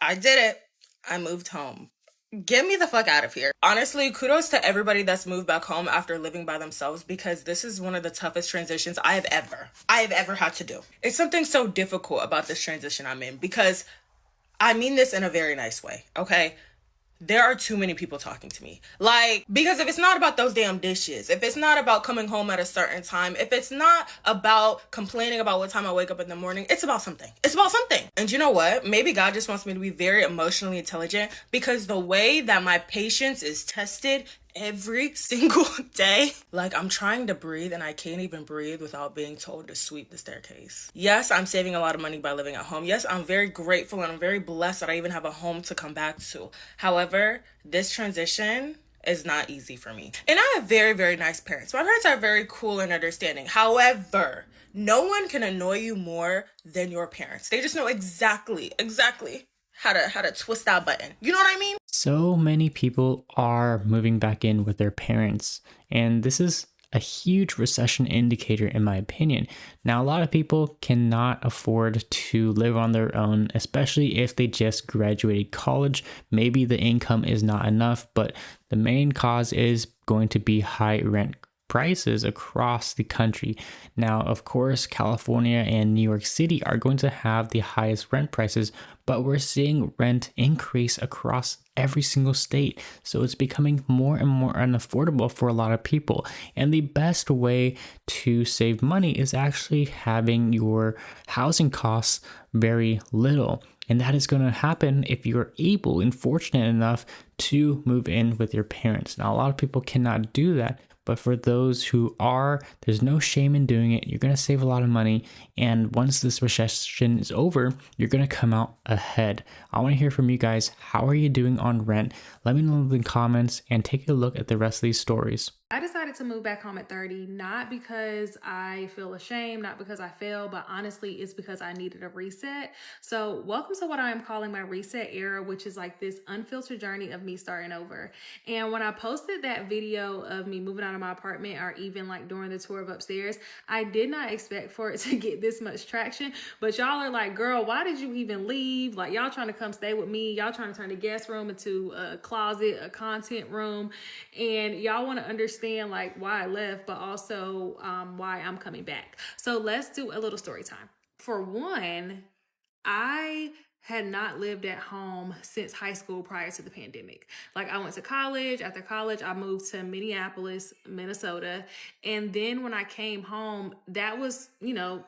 I did it. I moved home. Get me the fuck out of here. Honestly, kudos to everybody that's moved back home after living by themselves, because this is one of the toughest transitions I have ever had to do. It's something so difficult about this transition I'm in, because I mean this in a very nice way, okay? There are too many people talking to me. Like, because if it's not about those damn dishes, if it's not about coming home at a certain time, if it's not about complaining about what time I wake up in the morning, it's about something. It's about something. And you know what? Maybe God just wants me to be very emotionally intelligent, because the way that my patience is tested every single day, like, I'm trying to breathe and I can't even breathe without being told to sweep the staircase. Yes, I'm saving a lot of money by living at home. Yes, I'm very grateful and I'm very blessed that I even have a home to come back to. However, this transition is not easy for me. And I have very, very nice parents. My parents are very cool and understanding. However, no one can annoy you more than your parents. They just know exactly how to twist that button. You know what I mean? So many people are moving back in with their parents, and this is a huge recession indicator, in my opinion. Now, a lot of people cannot afford to live on their own, especially if they just graduated college. Maybe the income is not enough, but the main cause is going to be high rent prices across the country. Now, of course, California and New York City are going to have the highest rent prices, but we're seeing rent increase across every single state. So it's becoming more and more unaffordable for a lot of people. And the best way to save money is actually having your housing costs very little. And that is going to happen if you're able and fortunate enough to move in with your parents. Now, a lot of people cannot do that. But for those who are, there's no shame in doing it. You're going to save a lot of money. And once this recession is over, you're going to come out ahead. I want to hear from you guys. How are you doing on rent? Let me know in the comments and take a look at the rest of these stories. I decided to move back home at 30, not because I feel ashamed, not because I failed, but honestly, it's because I needed a reset. So welcome to what I am calling my reset era, which is like this unfiltered journey of me starting over. And when I posted that video of me moving out of my apartment, or even like during the tour of upstairs, I did not expect for it to get this much traction. But y'all are like, girl, why did you even leave? Like, y'all trying to come stay with me. Y'all trying to turn the guest room into a closet, a content room. And y'all want to understand like why I left, but also why I'm coming back. So let's do a little story time. For one, I had not lived at home since high school prior to the pandemic. Like, I went to college. After college, I moved to Minneapolis, Minnesota. And then when I came home, that was,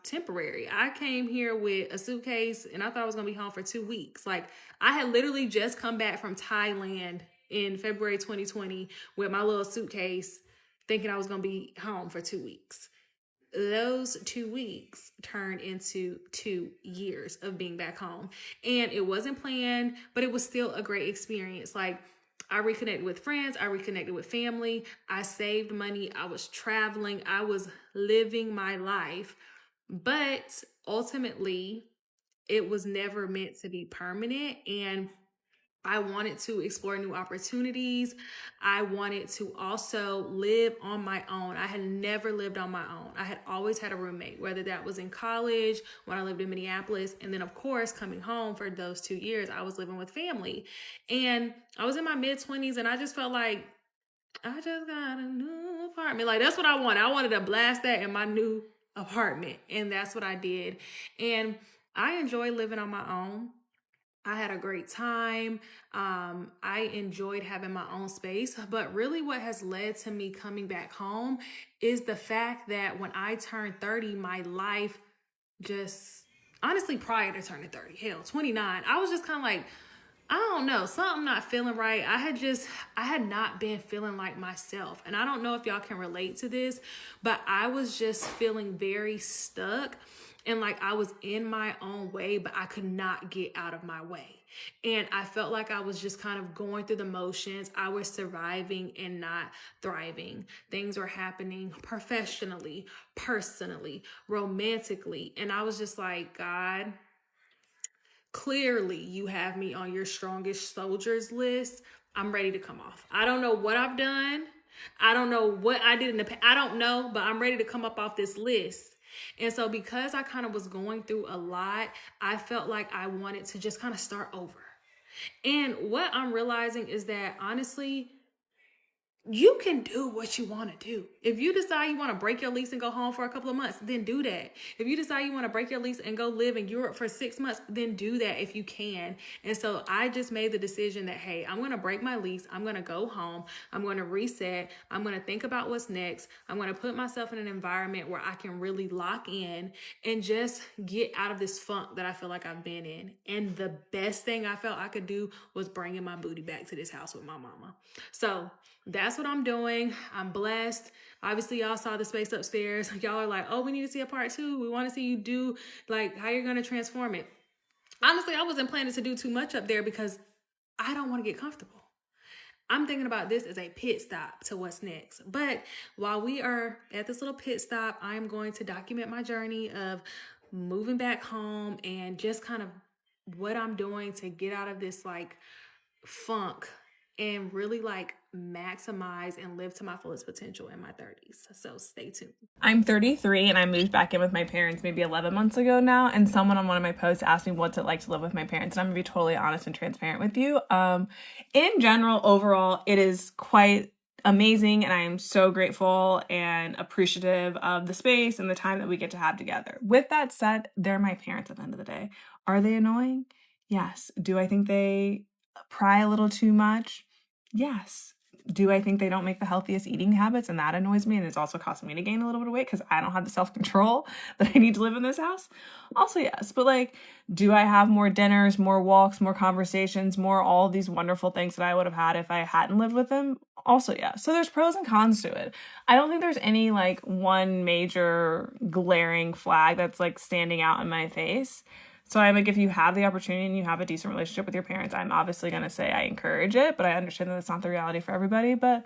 temporary. I came here with a suitcase and I thought I was going to be home for 2 weeks. Like, I had literally just come back from Thailand in February 2020 with my little suitcase, thinking I was going to be home for 2 weeks. Those 2 weeks turned into 2 years of being back home. And it wasn't planned, but it was still a great experience. Like, I reconnected with friends, I reconnected with family, I saved money, I was traveling, I was living my life. But ultimately, it was never meant to be permanent. And I wanted to explore new opportunities. I wanted to also live on my own. I had never lived on my own. I had always had a roommate, whether that was in college, when I lived in Minneapolis, and then of course coming home for those 2 years, I was living with family. And I was in my mid-20s and I just felt like I just got a new apartment. Like, that's what I wanted. I wanted to blast that in my new apartment. And that's what I did. And I enjoy living on my own. I had a great time. I enjoyed having my own space, but really what has led to me coming back home is the fact that when I turned 30, my life just, honestly, prior to turning 30, hell, 29, I was just kind of like, I don't know, something not feeling right. I had not been feeling like myself. And I don't know if y'all can relate to this, but I was just feeling very stuck. And like I was in my own way, but I could not get out of my way. And I felt like I was just kind of going through the motions. I was surviving and not thriving. Things were happening professionally, personally, romantically. And I was just like, God, clearly you have me on your strongest soldiers list. I'm ready to come off. I don't know what I've done. I don't know what I did in the past. I don't know, but I'm ready to come up off this list. And so because I kind of was going through a lot, I felt like I wanted to just kind of start over. And what I'm realizing is that honestly, you can do what you want to do. If you decide you want to break your lease and go home for a couple of months, then do that. If you decide you want to break your lease and go live in Europe for 6 months, then do that if you can. And so I just made the decision that, hey, I'm going to break my lease. I'm going to go home. I'm going to reset. I'm going to think about what's next. I'm going to put myself in an environment where I can really lock in and just get out of this funk that I feel like I've been in. And the best thing I felt I could do was bringing my booty back to this house with my mama. So that's what I'm doing. I'm blessed. Obviously, y'all saw the space upstairs. Y'all are like, oh, we need to see a part 2. We want to see you do like how you're going to transform it. Honestly, I wasn't planning to do too much up there because I don't want to get comfortable. I'm thinking about this as a pit stop to what's next. But while we are at this little pit stop, I'm going to document my journey of moving back home and just kind of what I'm doing to get out of this like funk and really like maximize and live to my fullest potential in my 30s. So stay tuned. I'm 33 and I moved back in with my parents maybe 11 months ago now. And someone on one of my posts asked me what's it like to live with my parents. And I'm gonna be totally honest and transparent with you. In general, overall, it is quite amazing. And I am so grateful and appreciative of the space and the time that we get to have together. With that said, they're my parents at the end of the day. Are they annoying? Yes. Do I think they pry a little too much? Yes. Do I think they don't make the healthiest eating habits? And that annoys me. And it's also causing me to gain a little bit of weight because I don't have the self-control that I need to live in this house. Also, yes. But like, do I have more dinners, more walks, more conversations, more all these wonderful things that I would have had if I hadn't lived with them? Also, yeah. So there's pros and cons to it. I don't think there's any like one major glaring flag that's like standing out in my face. So I'm like, if you have the opportunity and you have a decent relationship with your parents, I'm obviously going to say I encourage it, but I understand that it's not the reality for everybody. But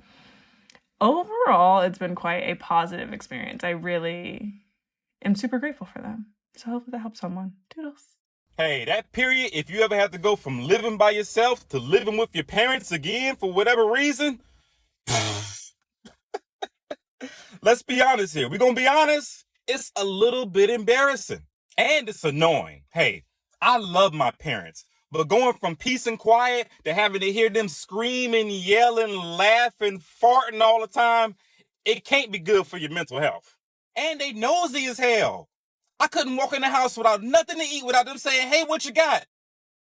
overall, it's been quite a positive experience. I really am super grateful for them. So hopefully that helps someone. Toodles. Hey, that period, if you ever have to go from living by yourself to living with your parents again for whatever reason, let's be honest here. We're going to be honest. It's a little bit embarrassing. And it's annoying. Hey, I love my parents, but going from peace and quiet to having to hear them screaming, yelling, laughing, farting all the time, it can't be good for your mental health. And they nosy as hell. I couldn't walk in the house without nothing to eat without them saying, hey, what you got?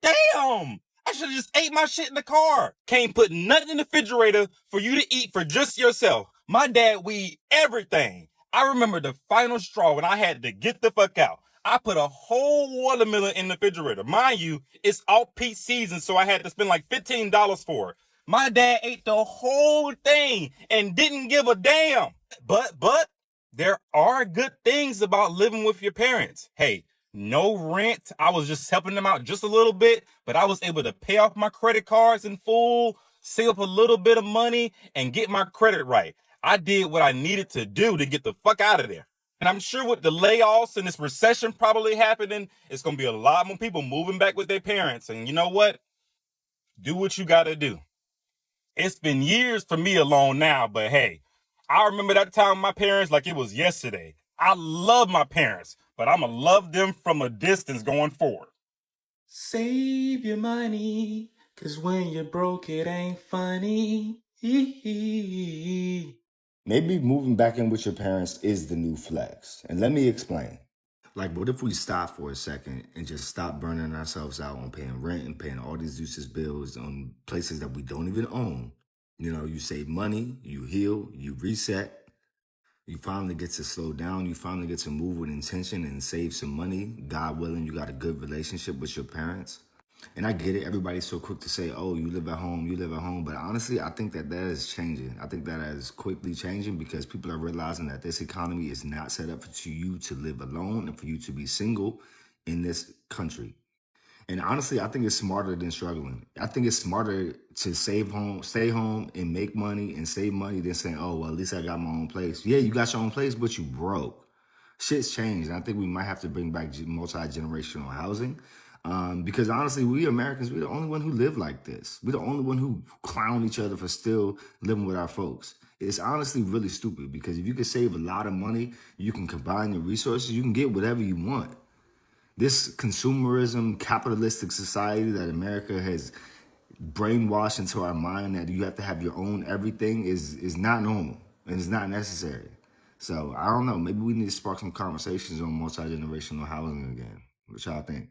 Damn! I should have just ate my shit in the car. Can't put nothing in the refrigerator for you to eat for just yourself. My dad, we eat everything. I remember the final straw when I had to get the fuck out. I put a whole watermelon in the refrigerator. Mind you, it's off-peak season, so I had to spend like $15 for it. My dad ate the whole thing and didn't give a damn. But there are good things about living with your parents. Hey, no rent. I was just helping them out just a little bit, but I was able to pay off my credit cards in full, save up a little bit of money, and get my credit right. I did what I needed to do to get the fuck out of there. And I'm sure with the layoffs and this recession probably happening, it's going to be a lot more people moving back with their parents. And you know what? Do what you got to do. It's been years for me alone now, but hey, I remember that time with my parents like it was yesterday. I love my parents, but I'm going to love them from a distance going forward. Save your money, 'cause when you're broke, it ain't funny. Maybe moving back in with your parents is the new flex. And let me explain. Like, what if we stop for a second and just stop burning ourselves out on paying rent and paying all these useless bills on places that we don't even own? You know, you save money, you heal, you reset. You finally get to slow down. You finally get to move with intention and save some money. God willing, you got a good relationship with your parents. And I get it. Everybody's so quick to say, oh, you live at home, you live at home. But honestly, I think that is changing. I think that is quickly changing because people are realizing that this economy is not set up for you to live alone and for you to be single in this country. And honestly, I think it's smarter than struggling. I think it's smarter to save home, stay home and make money and save money than saying, oh, well, at least I got my own place. Yeah, you got your own place, but you broke. Shit's changed. And I think we might have to bring back multi-generational housing. Because honestly, we Americans, we're the only one who live like this. We're the only one who clown each other for still living with our folks. It's honestly really stupid because if you can save a lot of money, you can combine your resources, you can get whatever you want. This consumerism, capitalistic society that America has brainwashed into our mind that you have to have your own everything is not normal and it's not necessary. So I don't know. Maybe we need to spark some conversations on multi-generational housing again. What y'all think?